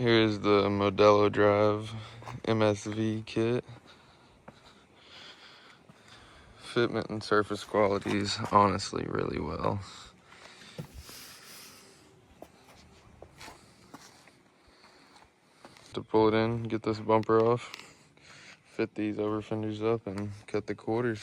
Here's the Modelo Drive MSV kit. Fitment and surface qualities honestly really well. To pull it in, get this bumper off, fit these over fenders up, and cut the quarters.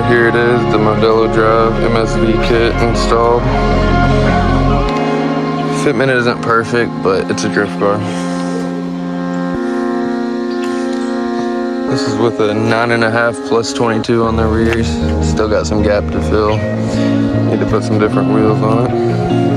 Here it is, the Modelo Drive MSV kit installed. Fitment isn't perfect, but it's a drift car. This is with a 9.5 plus 22 on the rears. Still got some gap to fill. Need to put some different wheels on it.